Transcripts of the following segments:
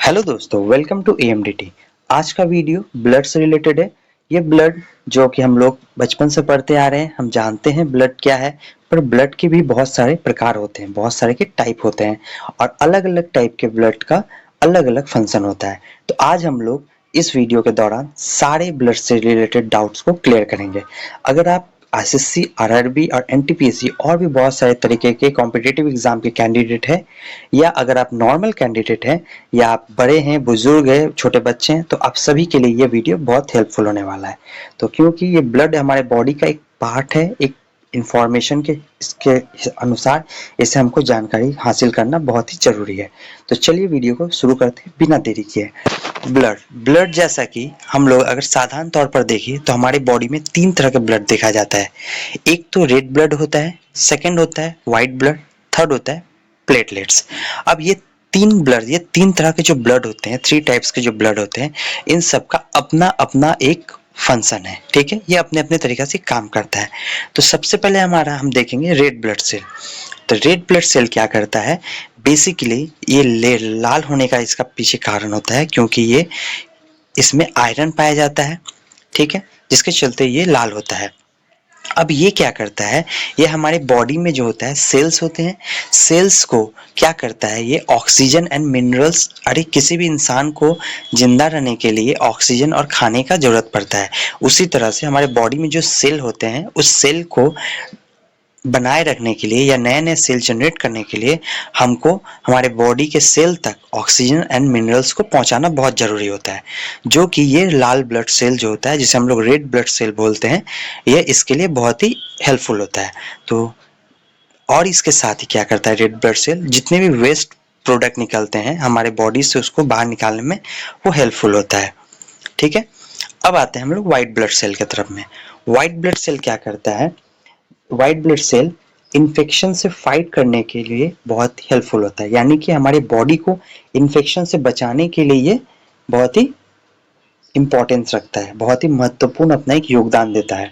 Hello दोस्तों, welcome to एएमडीटी। आज का वीडियो ब्लड से रिलेटेड है। ये ब्लड जो कि हम लोग बचपन से पढ़ते आ रहे हैं, हम जानते हैं ब्लड क्या है। पर ब्लड के भी बहुत सारे प्रकार होते हैं, बहुत सारे के टाइप होते हैं और अलग अलग टाइप के ब्लड का अलग अलग फंक्शन होता है। तो आज हम लोग इस वीडियो के दौरान सारे ब्लड से रिलेटेड डाउट्स को क्लियर करेंगे। अगर आप एसएससी, आरआरबी और एनटीपीसी और भी बहुत सारे तरीके के कॉम्पिटिटिव एग्जाम के कैंडिडेट है, या अगर आप नॉर्मल कैंडिडेट हैं, या आप बड़े हैं, बुजुर्ग हैं, छोटे बच्चे हैं, तो आप सभी के लिए ये वीडियो बहुत हेल्पफुल होने वाला है। तो क्योंकि ये ब्लड हमारे बॉडी का एक पार्ट है, एक इंफॉर्मेशन के इसके अनुसार इसे हमको जानकारी हासिल करना बहुत ही जरूरी है। तो चलिए वीडियो को शुरू करते हैं बिना देरी किए। ब्लड ब्लड जैसा कि हम लोग अगर साधारण तौर पर देखें तो हमारे बॉडी में तीन तरह का ब्लड देखा जाता है। एक तो रेड ब्लड होता है, सेकंड होता है व्हाइट ब्लड, थर्ड होता है प्लेटलेट्स। अब ये तीन तरह के जो ब्लड होते हैं, थ्री टाइप्स के जो ब्लड होते हैं, इन सब का अपना अपना एक फंक्शन है। ठीक है, ये अपने अपने तरीका से काम करता है। तो सबसे पहले हम देखेंगे रेड ब्लड सेल। तो रेड ब्लड सेल क्या करता है, बेसिकली ये लाल होने का इसका पीछे कारण होता है क्योंकि ये इसमें आयरन पाया जाता है। ठीक है, जिसके चलते ये लाल होता है। अब ये क्या करता है, ये हमारे बॉडी में जो होता है सेल्स होते हैं, सेल्स को क्या करता है, ये ऑक्सीजन एंड मिनरल्स, अरे किसी भी इंसान को जिंदा रहने के लिए ऑक्सीजन और खाने का जरूरत पड़ता है। उसी तरह से हमारे बॉडी में जो सेल होते हैं, उस सेल को बनाए रखने के लिए या नए नए सेल जनरेट करने के लिए हमको हमारे बॉडी के सेल तक ऑक्सीजन एंड मिनरल्स को पहुंचाना बहुत ज़रूरी होता है। जो कि ये लाल ब्लड सेल जो होता है, जिसे हम लोग रेड ब्लड सेल बोलते हैं, ये इसके लिए बहुत ही हेल्पफुल होता है। तो और इसके साथ ही क्या करता है रेड ब्लड सेल, जितने भी वेस्ट प्रोडक्ट निकलते हैं हमारे बॉडी से, उसको बाहर निकालने में वो हेल्पफुल होता है। ठीक है, अब आते हैं हम लोग व्हाइट ब्लड सेल की तरफ में। व्हाइट ब्लड सेल क्या करता है, व्हाइट ब्लड सेल इन्फेक्शन से फाइट करने के लिए बहुत ही हेल्पफुल होता है, यानी कि हमारे बॉडी को इन्फेक्शन से बचाने के लिए ये बहुत ही इंपॉर्टेंस रखता है, बहुत ही महत्वपूर्ण अपना एक योगदान देता है।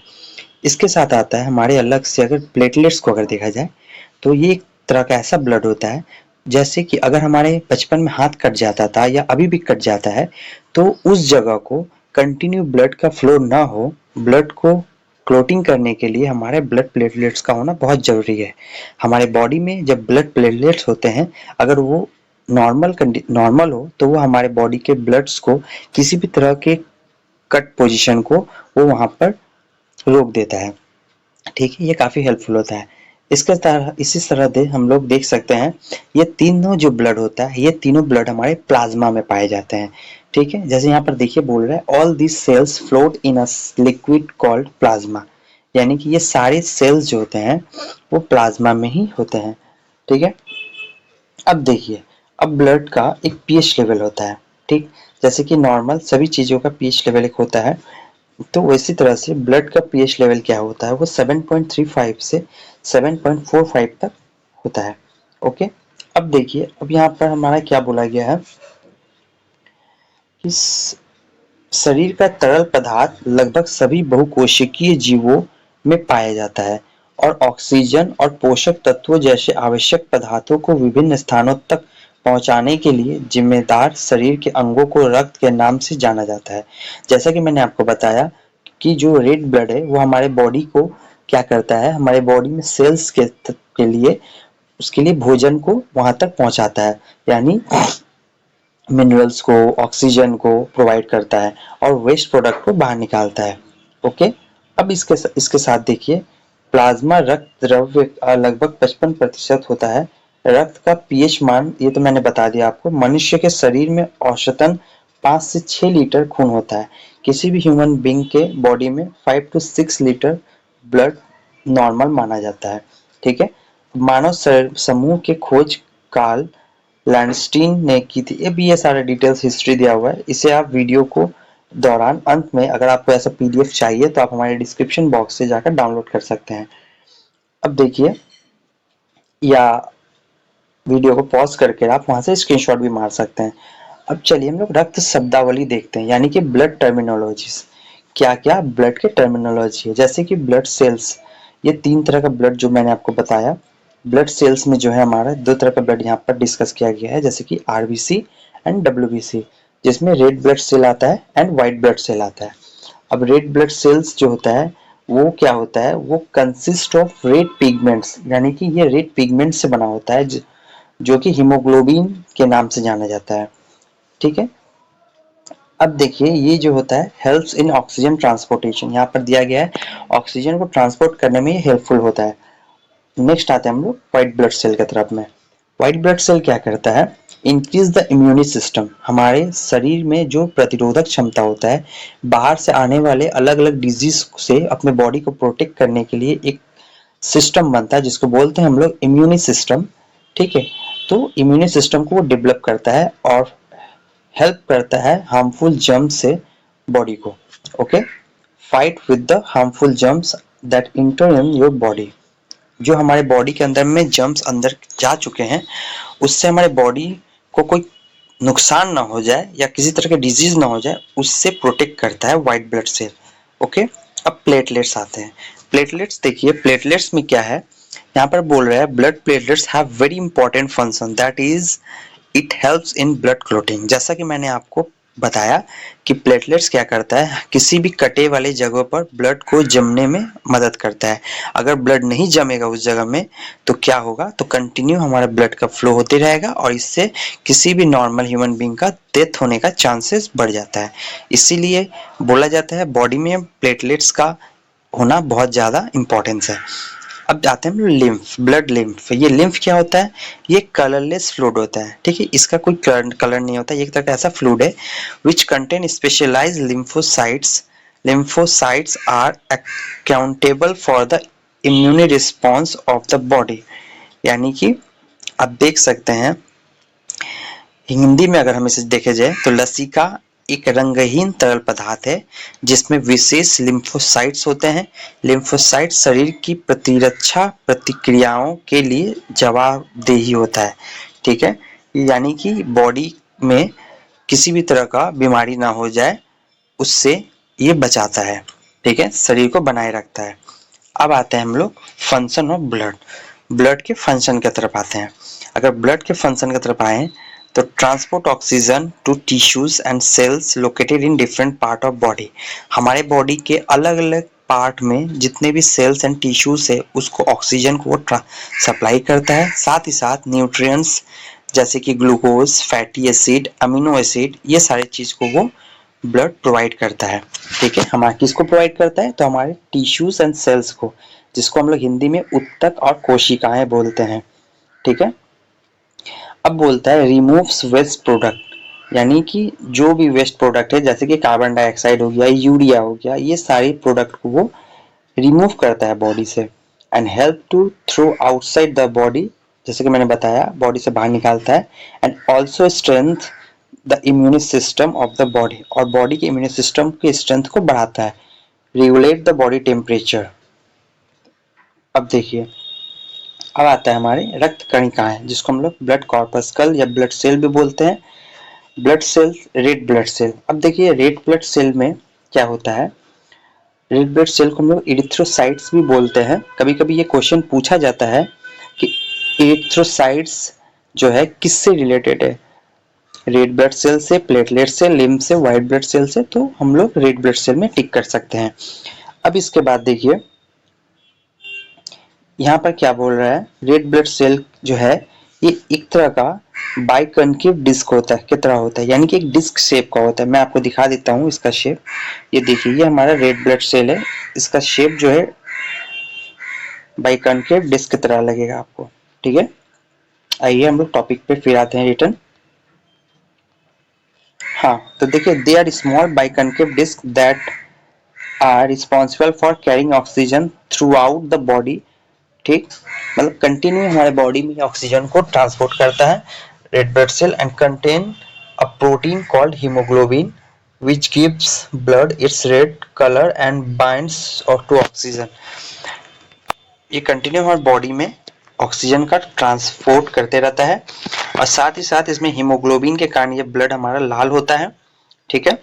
इसके साथ आता है हमारे अलग से, अगर प्लेटलेट्स को अगर देखा जाए तो ये एक तरह का ऐसा ब्लड होता है, जैसे कि अगर हमारे बचपन में हाथ कट जाता था या अभी भी कट जाता है, तो उस जगह को कंटिन्यू ब्लड का फ्लो ना हो, ब्लड को क्लोटिंग करने के लिए हमारे ब्लड प्लेटलेट्स का होना बहुत जरूरी है। हमारे बॉडी में जब ब्लड प्लेटलेट्स होते हैं, अगर वो नॉर्मल हो तो वो हमारे बॉडी के ब्लड्स को, किसी भी तरह के कट पोजीशन को वो वहां पर रोक देता है। ठीक है, ये काफ़ी हेल्पफुल होता है। इसके तरह इसी तरह से हम लोग देख सकते हैं, ये तीनों जो ब्लड होता है, ये तीनों ब्लड हमारे प्लाज्मा में पाए जाते हैं। ठीक है, जैसे यहाँ पर देखिए बोल रहा है all this cells float in a liquid called plasma, यानी कि ये सारे सेल्स जो होते हैं वो प्लाज्मा में ही होते हैं। ठीक है, अब देखिए, अब ब्लड का एक पीएच लेवल होता है। ठीक, जैसे कि नॉर्मल सभी चीज़ों का पीएच लेवल एक होता है, तो इसी तरह से ब्लड का पीएच लेवल क्या होता है, वो 7.35 से 7.45 तक होता है। ओके, अब देखिए, अब यहाँ पर हमारा क्या बोला गया है कि शरीर का तरल पदार्थ लगभग सभी बहुकोशिकीय जीवों में पाया जाता है और ऑक्सीजन और पोषक तत्वों जैसे आवश्यक पदार्थों को विभिन्न स्थानों तक पहुंचाने के लिए जिम्मेदार शरीर के अंगों को रक्त के नाम से जाना जाता है। जैसा कि मैंने आपको बताया कि जो रेड ब्लड है वो हमारे बॉडी को क्या करता है, हमारे बॉडी में सेल्स के लिए, उसके लिए भोजन को वहां तक पहुंचाता है, यानी मिनरल्स को, ऑक्सीजन को प्रोवाइड करता है और वेस्ट प्रोडक्ट को बाहर निकालता है। ओके, अब इसके साथ देखिए, प्लाज्मा रक्त द्रव्य लगभग 55% होता है। रक्त का पीएच मान, ये तो मैंने बता दिया आपको। मनुष्य के शरीर में औसतन 5 से 6 लीटर खून होता है। किसी भी ह्यूमन बींग के बॉडी में 5 to 6 लीटर ब्लड नॉर्मल माना जाता है। ठीक है, मानव समूह के खोज कार्ल लैंडस्टीन ने की थी। ये सारा डिटेल्स हिस्ट्री दिया हुआ है, इसे आप वीडियो को दौरान अंत में, अगर आपको ऐसा पीडीएफ चाहिए तो आप हमारे डिस्क्रिप्शन बॉक्स से जाकर डाउनलोड कर सकते हैं। अब देखिए, या वीडियो को पॉज करके आप वहां से स्क्रीनशॉट भी मार सकते हैं। अब चलिए हम लोग रक्त शब्दावली देखते हैं, यानी कि ब्लड टर्मिनोलॉजीज। क्या क्या ब्लड के टर्मिनोलॉजी है, जैसे कि ब्लड सेल्स, ये तीन तरह का ब्लड जो मैंने आपको बताया। ब्लड सेल्स में जो है हमारा दो तरह का ब्लड यहाँ पर डिस्कस किया गया है, जैसे कि आरबीसी एंड WBC, जिसमें रेड ब्लड सेल आता है एंड व्हाइट ब्लड सेल आता है। अब रेड ब्लड सेल्स जो होता है वो क्या होता है, वो कंसिस्ट ऑफ रेड पिगमेंट्स, यानी कि ये रेड पिगमेंट से बना होता है जो कि हीमोग्लोबिन के नाम से जाना जाता है। ठीक है, अब देखिए ये जो होता है हेल्प्स इन ऑक्सीजन ट्रांसपोर्टेशन, यहाँ पर दिया गया है ऑक्सीजन को ट्रांसपोर्ट करने में ये हेल्पफुल होता है। नेक्स्ट आते हैं हम लोग व्हाइट ब्लड सेल की तरफ में। व्हाइट ब्लड सेल क्या करता है, इंक्रीज द इम्यूनिटी सिस्टम, हमारे शरीर में जो प्रतिरोधक क्षमता होता है बाहर से आने वाले अलग अलग डिजीज से अपने बॉडी को प्रोटेक्ट करने के लिए एक सिस्टम बनता है जिसको बोलते हैं हम लोग इम्यूनिटी सिस्टम। ठीक है, तो इम्यूनिटी सिस्टम को वो डेवलप करता है और हेल्प करता है हार्मफुल जर्म्स से बॉडी को। Okay, fight with the harmful germs that inter in your body, जो हमारे बॉडी के अंदर में जर्म्स अंदर जा चुके हैं उससे हमारे बॉडी को कोई नुकसान ना हो जाए या किसी तरह के डिजीज ना हो जाए, उससे प्रोटेक्ट करता है व्हाइट ब्लड सेल। ओके, अब प्लेटलेट्स आते हैं। प्लेटलेट्स देखिए, प्लेटलेट्स में क्या है, यहाँ पर बोल रहा है blood platelets have very important function that is it helps in blood clotting. जैसा कि मैंने आपको बताया कि प्लेटलेट्स क्या करता है, किसी भी कटे वाले जगह पर ब्लड को जमने में मदद करता है। अगर ब्लड नहीं जमेगा उस जगह में तो क्या होगा, तो कंटिन्यू हमारा ब्लड का फ्लो होते रहेगा और इससे किसी भी नॉर्मल ह्यूमन बीइंग का डेथ होने का चांसेस बढ़ जाता है। इसीलिए बोला जाता है बॉडी में प्लेटलेट्स का होना बहुत ज़्यादा इंपॉर्टेंस है। अब जाते हैं हम लिम्फ, ब्लड लिम्फ। ये लिम्फ क्या होता है, ये कलरलेस फ्लूइड होता है। ठीक है, इसका कोई कलर नहीं होता, ये एक तरह का ऐसा फ्लूइड है which contain specialised lymphocytes. Lymphocytes are accountable for the immune response of the body. यानी कि आप देख सकते हैं हिंदी में अगर हम इसे देखे जाए तो लसिका एक रंगहीन तरल पदार्थ है जिसमें विशेष लिम्फोसाइट्स होते हैं। लिम्फोसाइट शरीर की प्रतिरक्षा प्रतिक्रियाओं के लिए जवाबदेही होता है। ठीक है, यानी कि बॉडी में किसी भी तरह का बीमारी ना हो जाए उससे ये बचाता है। ठीक है, शरीर को बनाए रखता है। अब आते हैं हम लोग फंक्शन ऑफ ब्लड। ब्लड के फंक्शन की तरफ आते हैं। अगर ब्लड के फंक्शन की तरफ आए तो transport oxygen to tissues and cells located in different part of body. हमारे बॉडी के अलग अलग पार्ट में जितने भी सेल्स एंड टिश्यूज है उसको ऑक्सीजन को सप्लाई करता है। साथ ही साथ न्यूट्रिएंट्स जैसे कि glucose, fatty acid, amino acid, ये सारी चीज को वो ब्लड प्रोवाइड करता है। ठीक है, हमारे किसको प्रोवाइड करता है, तो हमारे टिश्यूज एंड सेल्स को, जिसको हम लोग हिंदी में उत्तक और कोशिकाएं बोलते हैं। ठीक है, अब बोलता है रिमूव्स वेस्ट प्रोडक्ट, यानी कि जो भी वेस्ट प्रोडक्ट है जैसे कि कार्बन डाइऑक्साइड हो गया, यूरिया हो गया, ये सारी प्रोडक्ट को वो रिमूव करता है बॉडी से and help to through outside the body, जैसे कि मैंने बताया बॉडी से बाहर निकालता है and also strength the immune system of the body, और बॉडी के इम्यून सिस्टम के स्ट्रेंथ को बढ़ाता है। Regulate the body temperature. अब देखिए, अब आता है हमारे रक्त कणिकाएं जिसको हम लोग ब्लड कॉर्पस्कल या ब्लड सेल भी बोलते हैं। Blood cell, red blood cell. अब देखिए रेड ब्लड सेल में क्या होता है, रेड ब्लड सेल को हम लोग इरिथ्रोसाइट्स भी बोलते हैं। कभी कभी ये क्वेश्चन पूछा जाता है कि इरिथ्रोसाइट्स जो है किससे रिलेटेड है, रेड ब्लड सेल से, प्लेटलेट से, लिम्फ से, व्हाइट ब्लड सेल से, तो हम लोग रेड ब्लड सेल में टिक कर सकते हैं। अब इसके बाद देखिए यहाँ पर क्या बोल रहा है, रेड ब्लड सेल जो है ये एक तरह का बाइकनकेव डिस्क होता है, कितना होता है, यानी कि एक डिस्क शेप का होता है। मैं आपको दिखा देता हूँ इसका शेप। ये देखिए ये हमारा रेड ब्लड सेल है, इसका शेप जो है बाइकनकेव डिस्क की तरह लगेगा आपको। ठीक है, आइए हम लोग टॉपिक पे फिर आते हैं रिटर्न। हाँ, तो देखिए they are small biconcave disc that are responsible for carrying oxygen throughout the body. ठीक, मतलब कंटिन्यू हमारे बॉडी में ऑक्सीजन को ट्रांसपोर्ट करता है red blood cell and contain a protein called haemoglobin which gives blood its red color and binds to oxygen। ये continue हमारे body में ऑक्सीजन का ट्रांसपोर्ट करते रहता है और साथ ही साथ इसमें हीमोग्लोबिन के कारण ये ब्लड हमारा लाल होता है। ठीक है,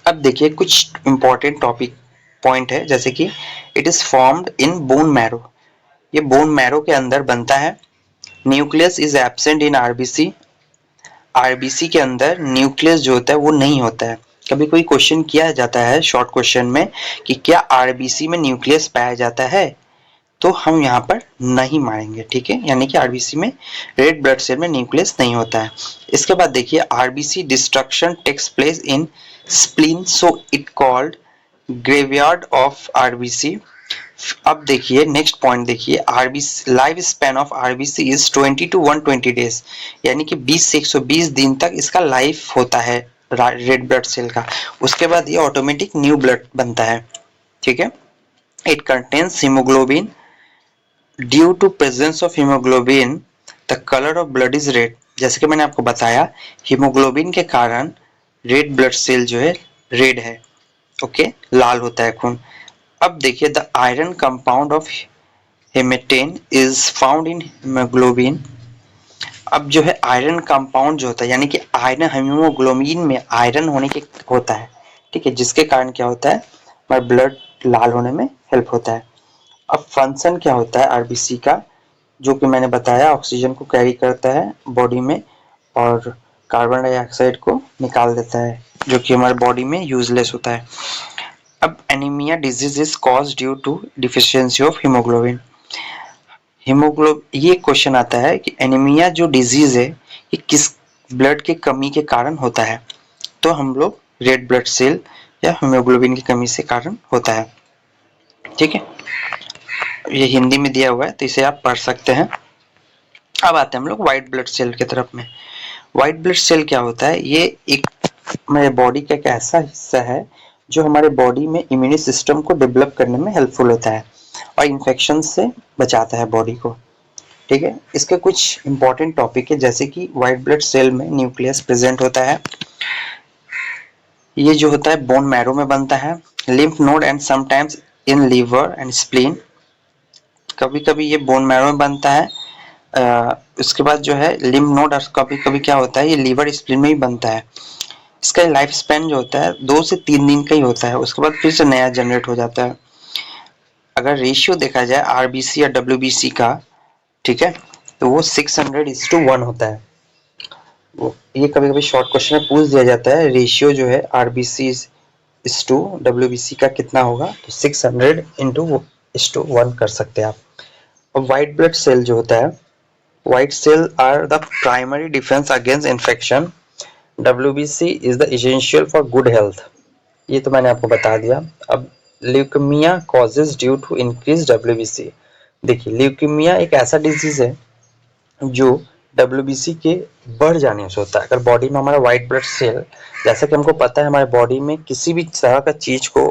अब देखिए कुछ इंपॉर्टेंट टॉपिक पॉइंट है, जैसे कि it is formed in bone marrow, ये बोन मैरो के अंदर बनता है। Nucleus is absent in RBC, RBC के अंदर न्यूक्लियस जो होता है वो नहीं होता है। कभी कोई क्वेश्चन किया जाता है शॉर्ट क्वेश्चन में कि क्या आरबीसी में न्यूक्लियस पाया जाता है, तो हम यहाँ पर नहीं मारेंगे, ठीक है, यानी कि आरबीसी में रेड ब्लड सेल में न्यूक्लियस नहीं होता है। इसके बाद देखिए RBC destruction takes place in spleen, so it called graveyard of RBC. अब देखिए नेक्स्ट पॉइंट देखिए, RBC life span of RBC is 20 to 120 days, यानी कि 20 से 120 दिन तक इसका लाइफ होता है रेड ब्लड सेल का। उसके बाद ये ऑटोमेटिक न्यू ब्लड बनता है, ठीक है। It contains haemoglobin, due to presence of haemoglobin the colour of blood is red. जैसे कि मैंने आपको बताया हीमोग्लोबिन के कारण रेड ब्लड सेल जो है रेड है, ओके, लाल होता है खून। अब देखिए the iron compound of haematin is found in haemoglobin. अब जो है आयरन कंपाउंड जो होता है, यानी कि आयरन हीमोग्लोबिन में आयरन होने के होता है, ठीक है, जिसके कारण क्या होता है हमारा ब्लड लाल होने में हेल्प होता है। अब फंक्शन क्या होता है आरबीसी का, जो कि मैंने बताया ऑक्सीजन को कैरी करता है बॉडी में और कार्बन डाइऑक्साइड को निकाल देता है, जो कि हमारे बॉडी में यूजलेस होता है। अब anaemia disease is cause due to deficiency of haemoglobin. ये क्वेश्चन आता है कि एनीमिया जो डिजीज है ये किस ब्लड के कमी के कारण होता है, तो हम लोग रेड ब्लड सेल या हीमोग्लोबिन की कमी से कारण होता है, ठीक है। ये हिंदी में दिया हुआ है तो इसे आप पढ़ सकते हैं। अब आते हैं हम लोग व्हाइट ब्लड सेल की तरफ में। व्हाइट ब्लड सेल क्या होता है, ये एक हमारे बॉडी का एक ऐसा हिस्सा है जो हमारे बॉडी में इम्यून सिस्टम को डेवलप करने में हेल्पफुल होता है और इन्फेक्शन से बचाता है बॉडी को, ठीक है। इसके कुछ इंपॉर्टेंट टॉपिक है, जैसे कि व्हाइट ब्लड सेल में न्यूक्लियस प्रेजेंट होता है, ये जो होता है बोन मैरो में बनता है, lymph node and sometimes in liver and spleen, कभी कभी ये बोन मैरो में बनता है। उसके बाद जो है लिम्फ नोड और कभी कभी क्या होता है ये लीवर स्प्लीन में ही बनता है। इसका लाइफ स्पैन जो होता है 2 से 3 दिन का ही होता है, उसके बाद फिर से नया जनरेट हो जाता है। अगर रेशियो देखा जाए आरबीसी या डब्ल्यूबीसी का, ठीक है, तो वो 600:1 होता है। वो ये कभी कभी शॉर्ट क्वेश्चन में पूछ दिया जाता है रेशियो जो है आरबीसी इज टू डब्ल्यूबीसी का कितना होगा, तो 600:1 कर सकते हैं आप। और व्हाइट ब्लड सेल जो होता है, white cell are the primary defence against infection, WBC is the essential for good health, ये तो मैंने आपको बता दिया। अब leukaemia causes due to increase WBC. देखिए ल्यूकेमिया एक ऐसा डिजीज है जो डब्ल्यूबीसी के बढ़ जाने से होता है। अगर बॉडी में हमारा व्हाइट ब्लड सेल, जैसा कि हमको पता है हमारे बॉडी में किसी भी तरह का चीज को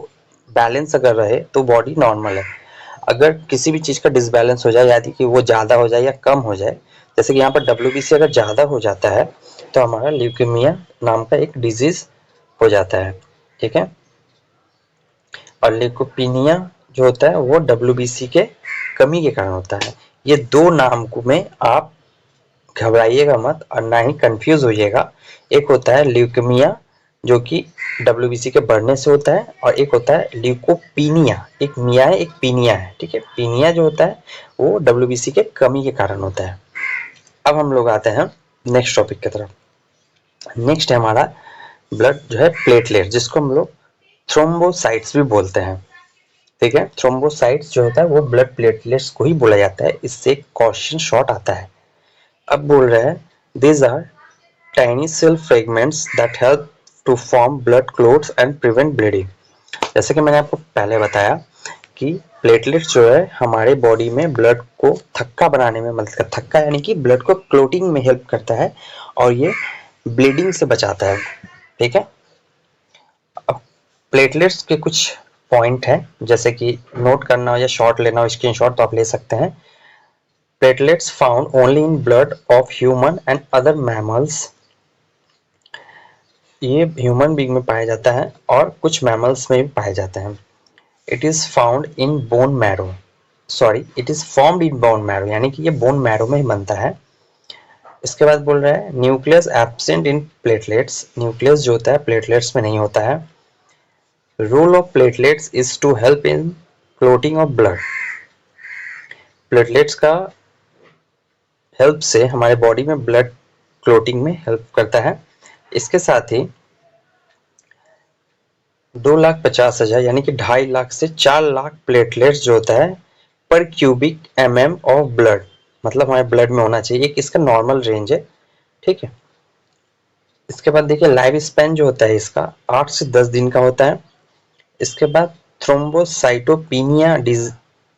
बैलेंस अगर रहे तो बॉडी नॉर्मल है। अगर किसी भी चीज का डिसबैलेंस हो जाए, यानी कि वो ज्यादा हो जाए या कम हो जाए, जैसे कि यहाँ पर डब्ल्यूबीसी अगर ज्यादा हो जाता है तो हमारा ल्यूकेमिया नाम का एक डिजीज हो जाता है, ठीक है। और ल्यूकोपीनिया जो होता है वो डब्ल्यूबीसी के कमी के कारण होता है। ये दो नाम को में आप घबराइएगा मत और ना ही कंफ्यूज होइएगा। एक होता है ल्यूकेमिया जो कि डब्ल्यूबीसी के बढ़ने से होता है, और एक होता है ल्यूकोपीनिया, एक मिया है एक पीनिया है, ठीक है। पीनिया जो होता है वो डब्ल्यूबीसी के कमी के कारण होता है। अब हम लोग आते हैं नेक्स्ट टॉपिक की तरफ। नेक्स्ट है हमारा ब्लड जो है प्लेटलेट, जिसको हम लोग थ्रोम्बोसाइट्स भी बोलते हैं, ठीक है। थ्रोम्बोसाइट्स जो होता है वो ब्लड प्लेटलेट्स को ही बोला जाता है। इससे एक क्वेश्चन शॉर्ट आता है। अब बोल रहे हैं these are tiny cell fragments that help to form blood clots and prevent bleeding। जैसे कि मैंने आपको पहले बताया कि प्लेटलेट जो है हमारे बॉडी में ब्लड को थक्का बनाने में मदद करता है। थक्का यानी कि ब्लड को क्लोटिंग में हेल्प करता है और ये ब्लीडिंग से बचाता है, ठीक है। अब प्लेटलेट्स के कुछ पॉइंट हैं, जैसे कि नोट करना हो या शॉर्ट लेना हो, स्क्रीनशॉट तो आप ले सकते हैं। Platelets found only in blood of human and other mammals। ये ह्यूमन बीइंग में पाया जाता है और कुछ मैमल्स में भी पाया जाता है। It is found in bone marrow, sorry it is formed in bone marrow, यानी कि ये बोन मैरो में ही बनता है। इसके बाद बोल रहा है nucleus absent in platelets, nucleus जो होता है प्लेटलेट्स में नहीं होता है। Role of platelets is to help in clotting of blood, platelets का हेल्प से हमारे बॉडी में ब्लड क्लोटिंग में हेल्प करता है। इसके साथ ही 2,50,000 यानी कि 2.5 लाख से 4 लाख प्लेटलेट्स जो होता है पर क्यूबिक mm ऑफ ब्लड, मतलब हमारे ब्लड में होना चाहिए, एक इसका नॉर्मल रेंज है। ठीक है, इसके बाद देखिए लाइफ स्पैन जो होता है इसका 8 से 10 दिन का होता है। इसके बाद थ्रोम्बोसाइटोपिनिया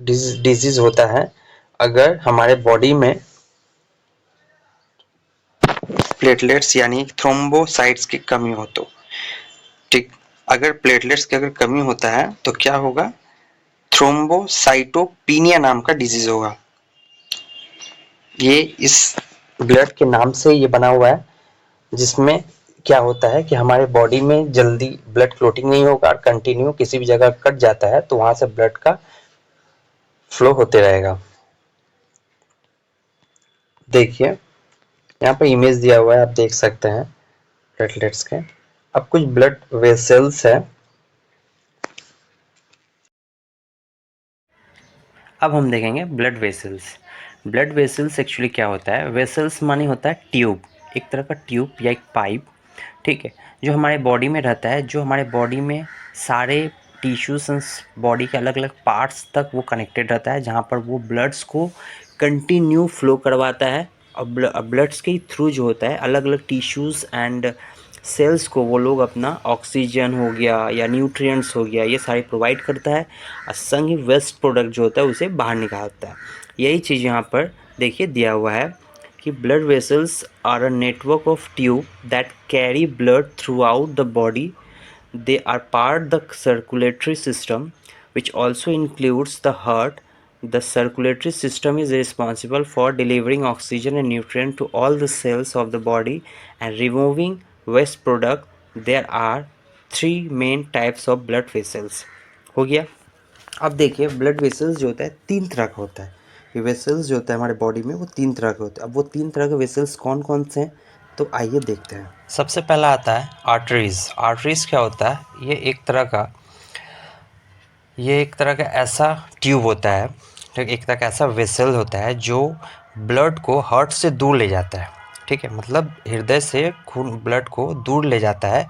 डिजीज होता है अगर हमारे बॉडी में प्लेटलेट्स यानी थ्रोम्बोसाइट्स की कमी हो तो। ठीक, अगर प्लेटलेट्स की अगर कमी होता है तो क्या होगा, थ्रोम्बोसाइटोपिनिया नाम का डिजीज होगा। ये इस ब्लड के नाम से ये बना हुआ है, जिसमें क्या होता है कि हमारे बॉडी में जल्दी ब्लड क्लोटिंग नहीं होगा और कंटिन्यू किसी भी जगह कट जाता है तो वहां से ब्लड का फ्लो होते रहेगा। देखिए यहाँ पे इमेज दिया हुआ है, आप देख सकते हैं प्लेटलेट्स के। अब कुछ ब्लड वेसल्स है। अब हम देखेंगे blood vessels. Blood vessels actually क्या होता है, वेसल्स माने होता है ट्यूब, एक तरह का ट्यूब या एक पाइप, ठीक है, जो हमारे बॉडी में रहता है, जो हमारे बॉडी में सारे टिश्यूज बॉडी के अलग अलग पार्ट्स तक वो कनेक्टेड रहता है, जहाँ पर वो ब्लड्स को कंटिन्यू फ्लो करवाता है। और ब्लड्स के थ्रू जो होता है अलग अलग टिश्यूज़ एंड सेल्स को वो लोग अपना ऑक्सीजन हो गया या न्यूट्रिएंट्स हो गया ये सारे प्रोवाइड करता है, और संग ही वेस्ट प्रोडक्ट जो होता है उसे बाहर निकालता है। यही चीज़ यहाँ पर देखिए दिया हुआ है कि blood vessels are a network of tube that carry blood throughout the body. They are part the circulatory system, which also includes the heart. The circulatory system is responsible for delivering oxygen and nutrient to all the cells of the body and removing waste product. There are three main types of blood vessels. हो गया। अब देखिए blood vessels जो होता है 3 तरह का होता है। ये वेसल्स जो होता है हमारे बॉडी में वो 3 तरह के होते हैं। अब वो 3 तरह के वेसल्स कौन कौन से हैं, तो आइए देखते हैं। सबसे पहला आता है आर्टरीज। आर्टरीज क्या होता है, ये एक तरह का ऐसा ट्यूब होता है, एक तरह का ऐसा वेसल होता है जो ब्लड को हार्ट से दूर ले जाता है। ठीक है, मतलब हृदय से खून ब्लड को दूर ले जाता है।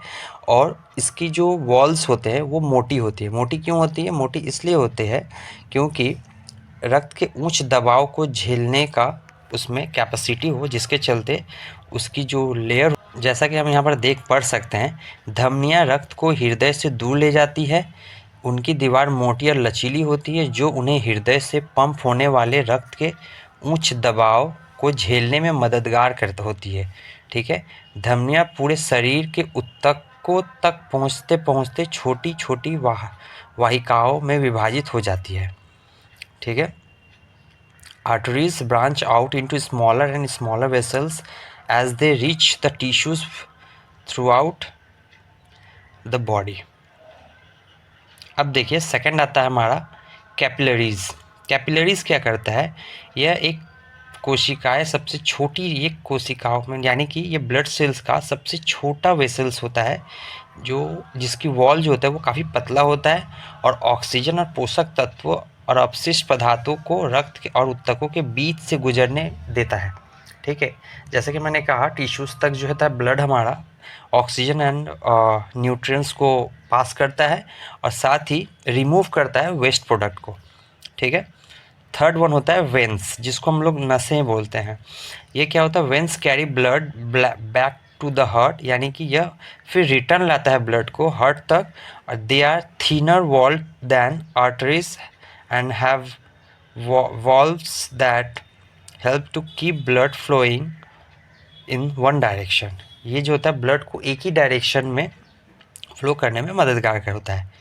और इसकी जो वॉल्स होते हैं वो मोटी होती है। मोटी क्यों होती है, मोटी इसलिए होती है क्योंकि रक्त के उच्च दबाव को झेलने का उसमें कैपेसिटी हो, जिसके चलते उसकी जो लेयर, जैसा कि हम यहाँ पर देख पढ़ सकते हैं, धमनियाँ रक्त को हृदय से दूर ले जाती है। उनकी दीवार मोटी और लचीली होती है जो उन्हें हृदय से पंप होने वाले रक्त के उच्च दबाव को झेलने में मददगार करती होती है। ठीक है, धमनियाँ पूरे शरीर के ऊतकों तक पहुँचते पहुँचते छोटी छोटी वाहिकाओं में विभाजित हो जाती है। ठीक है, arteries branch out into smaller and smaller vessels as they reach the tissues throughout the body. अब देखिए सेकंड आता है हमारा कैपिलरीज। कैपिलरीज क्या करता है, यह एक कोशिकाएं सबसे छोटी, ये कोशिकाओं में यानी कि ये ब्लड सेल्स का सबसे छोटा वेसल्स होता है, जो जिसकी वॉल जो होता है वो काफ़ी पतला होता है और ऑक्सीजन और पोषक तत्व और अपशिष्ट पदार्थों को रक्त के और ऊतकों के बीच से गुजरने देता है। ठीक है, जैसे कि मैंने कहा टिश्यूज़ तक जो होता है ब्लड हमारा ऑक्सीजन एंड न्यूट्रिएंट्स को पास करता है और साथ ही रिमूव करता है वेस्ट प्रोडक्ट को। ठीक है, थर्ड वन होता है वेंस, जिसको हम लोग नसें बोलते हैं। ये क्या होता है, veins carry blood back to the heart, यानी कि यह फिर रिटर्न लाता है ब्लड को हार्ट तक। और they are thinner walled than arteries and have valves that help to keep blood flowing in one direction. ये जो होता है ब्लड को एक ही डायरेक्शन में फ्लो करने में मददगार करता है।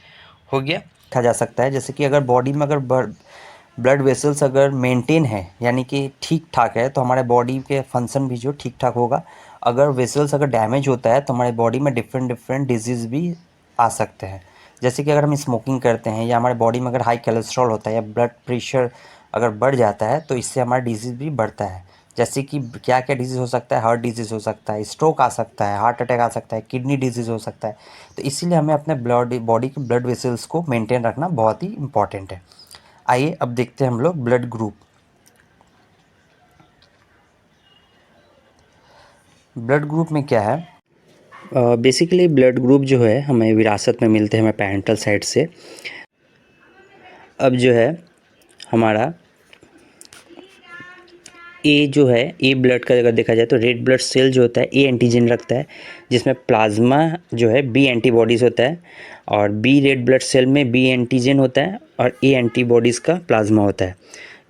हो गया, देखा जा सकता है जैसे कि अगर बॉडी में अगर ब्लड वेसल्स अगर मेंटेन है यानी कि ठीक ठाक है तो हमारे बॉडी के फंक्शन भी जो ठीक ठाक होगा। अगर वेसल्स अगर डैमेज होता है तो हमारे बॉडी में डिफरेंट डिफरेंट डिजीज़ भी आ सकते हैं। जैसे कि अगर हम स्मोकिंग करते हैं या हमारे बॉडी में अगर हाई कोलेस्ट्रॉल होता है या ब्लड प्रेशर अगर बढ़ जाता है तो इससे हमारा डिजीज़ भी बढ़ता है। जैसे कि क्या क्या डिजीज़ हो सकता है, हार्ट डिजीज़ हो सकता है, स्ट्रोक आ सकता है, हार्ट अटैक आ सकता है, किडनी डिजीज़ हो सकता है। तो इसीलिए हमें अपने बॉडी के ब्लड वेसल्स को मेंटेन रखना बहुत ही इंपॉर्टेंट है। आइए अब देखते हैं हम लोग ब्लड ग्रुप। ब्लड ग्रुप में क्या है, बेसिकली ब्लड ग्रुप जो है हमें विरासत में मिलते हैं, हमें पेरेंटल साइड से। अब जो है हमारा ए जो है, ए ब्लड का अगर देखा जाए तो रेड ब्लड सेल जो होता है ए एंटीजन रखता है, जिसमें प्लाज्मा जो है बी एंटीबॉडीज़ होता है, और बी रेड ब्लड सेल में बी एंटीजन होता है और ए एंटीबॉडीज़ का प्लाज्मा होता है।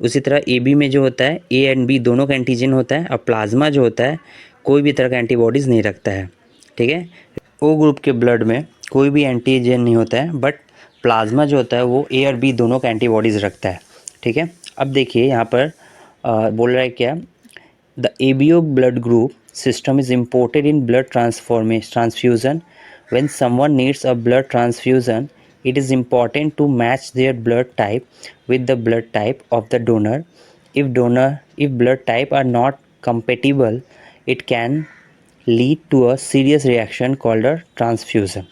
उसी तरह ए बी में जो होता है ए एंड बी दोनों का एंटीजन होता है, और प्लाज्मा जो होता है कोई भी तरह का एंटीबॉडीज़ नहीं रखता है। ठीक है, ओ ग्रुप के ब्लड में कोई भी एंटीजन नहीं होता है, बट प्लाज्मा जो होता है वो ए और बी दोनों का एंटीबॉडीज़ रखता है। ठीक है, अब देखिए यहाँ पर बोल रहा है क्या, the ABO blood group system is imported in blood transfusion. When someone needs a blood transfusion, it is important to match their blood type with the blood type of the donor. If blood type are not compatible, it can lead to a serious reaction called a transfusion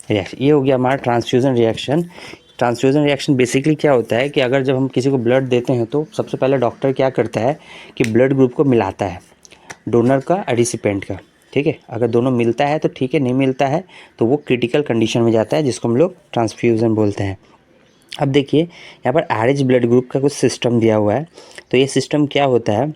reaction. ये हो गया हमारा transfusion reaction. Transfusion reaction basically क्या होता है कि अगर जब हम किसी को ब्लड देते हैं तो सबसे पहले डॉक्टर क्या करता है कि ब्लड ग्रुप को मिलाता है, डोनर का और रिसिपेंट का। ठीक है, अगर दोनों मिलता है तो ठीक है, नहीं मिलता है तो वो क्रिटिकल कंडीशन में जाता है, जिसको हम लोग ट्रांसफ्यूज़न बोलते हैं। अब देखिए यहाँ पर RH ब्लड ग्रुप का कुछ सिस्टम दिया हुआ है। तो ये सिस्टम क्या होता है,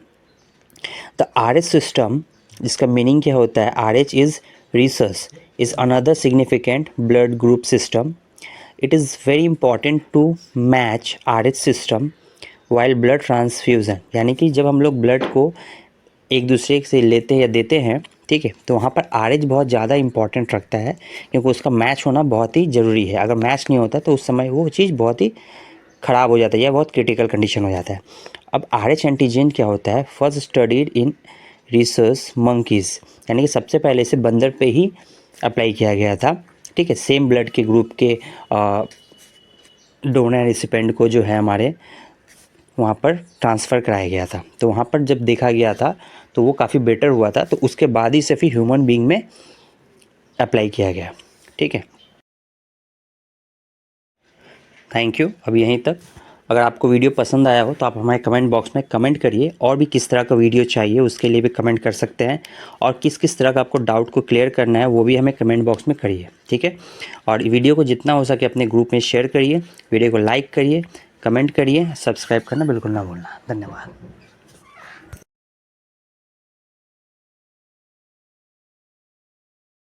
द RH सिस्टम, जिसका मीनिंग क्या होता है, RH is rhesus is another significant blood group system. It is very important to match RH system while blood transfusion, यानी कि जब हम लोग ब्लड को एक दूसरे से लेते हैं या देते हैं, ठीक है, तो वहाँ पर RH बहुत ज़्यादा इंपॉर्टेंट रखता है, क्योंकि उसका मैच होना बहुत ही ज़रूरी है। अगर मैच नहीं होता तो उस समय वो चीज़ बहुत ही ख़राब हो जाता है या बहुत क्रिटिकल कंडीशन हो जाता है। अब RH एंटीजन क्या होता है, first studied in research monkeys, यानी कि सबसे पहले इसे बंदर पे ही अप्लाई किया गया था। ठीक है, सेम ब्लड के ग्रुप के डोनर रिसिपेंट को जो है हमारे वहाँ पर ट्रांसफ़र कराया गया था। तो वहाँ पर जब देखा गया था तो वो काफ़ी बेटर हुआ था, तो उसके बाद ही से फिर ह्यूमन बीइंग में अप्लाई किया गया। ठीक है, थैंक यू। अब यहीं तक। अगर आपको वीडियो पसंद आया हो तो आप हमारे कमेंट बॉक्स में कमेंट करिए, और भी किस तरह का वीडियो चाहिए उसके लिए भी कमेंट कर सकते हैं, और किस किस तरह का आपको डाउट को क्लियर करना है वो भी हमें कमेंट बॉक्स में करिए। ठीक है, और वीडियो को जितना हो सके अपने ग्रुप में शेयर करिए, वीडियो को लाइक करिए, कमेंट करिए, सब्सक्राइब करना बिल्कुल ना भूलना। धन्यवाद।